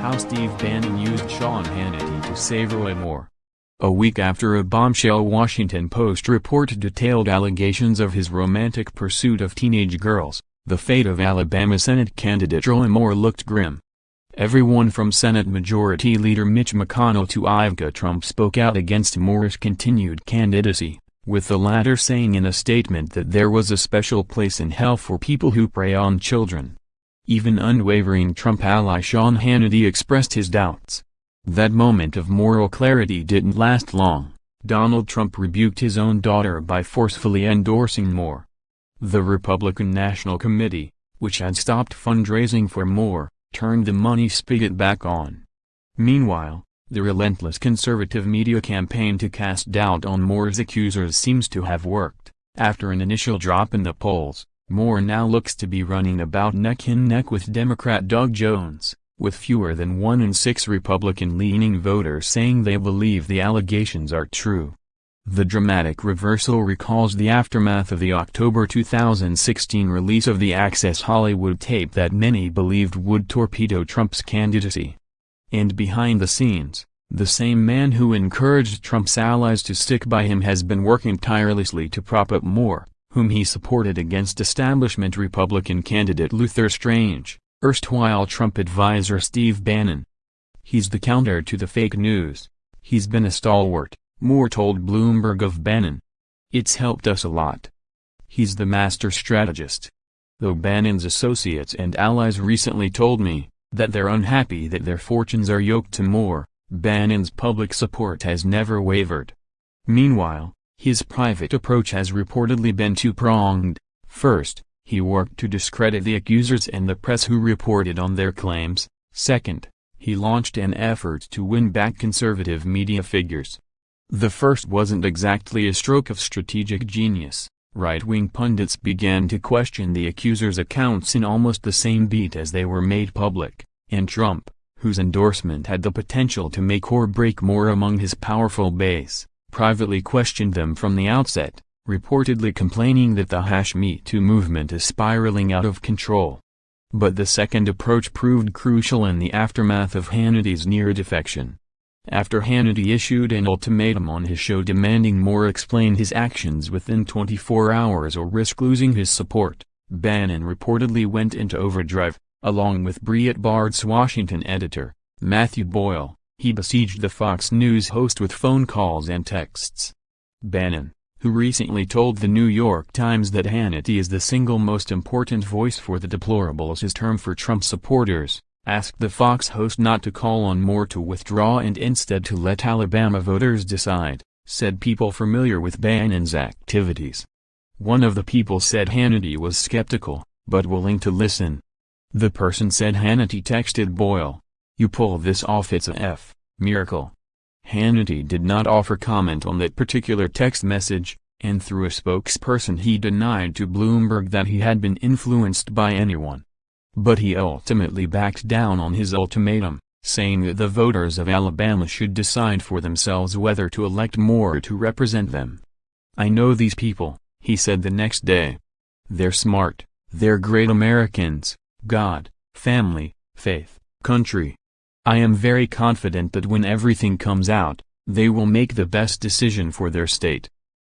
How Steve Bannon used Sean Hannity to save Roy Moore. A week after a bombshell Washington Post report detailed allegations of his romantic pursuit of teenage girls, the fate of Alabama Senate candidate Roy Moore looked grim. Everyone from Senate Majority Leader Mitch McConnell to Ivanka Trump spoke out against Moore's continued candidacy, with the latter saying in a statement that there was a special place in hell for people who prey on children. Even unwavering Trump ally Sean Hannity expressed his doubts. That moment of moral clarity didn't last long. Donald Trump rebuked his own daughter by forcefully endorsing Moore. The Republican National Committee, which had stopped fundraising for Moore, turned the money spigot back on. Meanwhile, the relentless conservative media campaign to cast doubt on Moore's accusers seems to have worked. After an initial drop in the polls, Moore now looks to be running about neck-and-neck with Democrat Doug Jones, with fewer than 1 in 6 Republican-leaning voters saying they believe the allegations are true. The dramatic reversal recalls the aftermath of the October 2016 release of the Access Hollywood tape that many believed would torpedo Trump's candidacy. And behind the scenes, the same man who encouraged Trump's allies to stick by him has been working tirelessly to prop up Moore, whom he supported against establishment Republican candidate Luther Strange, erstwhile Trump advisor Steve Bannon. He's the counter to the fake news. He's been a stalwart, Moore told Bloomberg of Bannon. It's helped us a lot. He's the master strategist. Though Bannon's associates and allies recently told me that they're unhappy that their fortunes are yoked to Moore, Bannon's public support has never wavered. Meanwhile, his private approach has reportedly been two-pronged. First, he worked to discredit the accusers and the press who reported on their claims. Second, he launched an effort to win back conservative media figures. The first wasn't exactly a stroke of strategic genius. Right-wing pundits began to question the accusers' accounts in almost the same beat as they were made public, and Trump, whose endorsement had the potential to make or break Moore among his powerful base, privately questioned them from the outset, reportedly complaining that the #Me Too movement is spiraling out of control. But the second approach proved crucial in the aftermath of Hannity's near defection. After Hannity issued an ultimatum on his show demanding Moore explain his actions within 24 hours or risk losing his support, Bannon reportedly went into overdrive. Along with Breitbart's Washington editor, Matthew Boyle, he besieged the Fox News host with phone calls and texts. Bannon, who recently told the New York Times that Hannity is the single most important voice for the deplorables, his term for Trump supporters, asked the Fox host not to call on Moore to withdraw and instead to let Alabama voters decide, said people familiar with Bannon's activities. One of the people said Hannity was skeptical, but willing to listen. The person said Hannity texted Boyle, "You pull this off, it's a miracle." Hannity did not offer comment on that particular text message, and through a spokesperson he denied to Bloomberg that he had been influenced by anyone. But he ultimately backed down on his ultimatum, saying that the voters of Alabama should decide for themselves whether to elect Moore to represent them. "I know these people," he said the next day. "They're smart, they're great Americans, God, family, faith, country. I am very confident that when everything comes out, they will make the best decision for their state."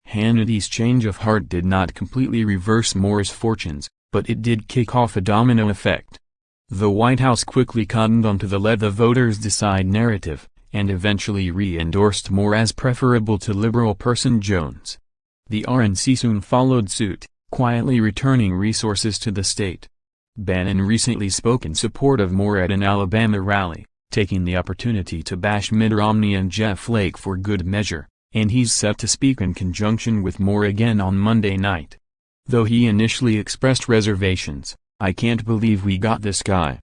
Hannity's change of heart did not completely reverse Moore's fortunes, but it did kick off a domino effect. The White House quickly cottoned onto the "let the voters decide" narrative, and eventually re-endorsed Moore as preferable to liberal person Jones. The RNC soon followed suit, quietly returning resources to the state. Bannon recently spoke in support of Moore at an Alabama rally, taking the opportunity to bash Mitt Romney and Jeff Flake for good measure, and he's set to speak in conjunction with Moore again on Monday night. Though he initially expressed reservations, "I can't believe we got this guy.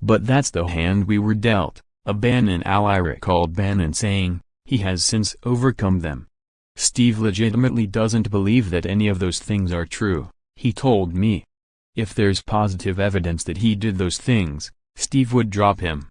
But that's the hand we were dealt," a Bannon ally recalled Bannon saying. He has since overcome them. "Steve legitimately doesn't believe that any of those things are true," he told me. "If there's positive evidence that he did those things, Steve would drop him."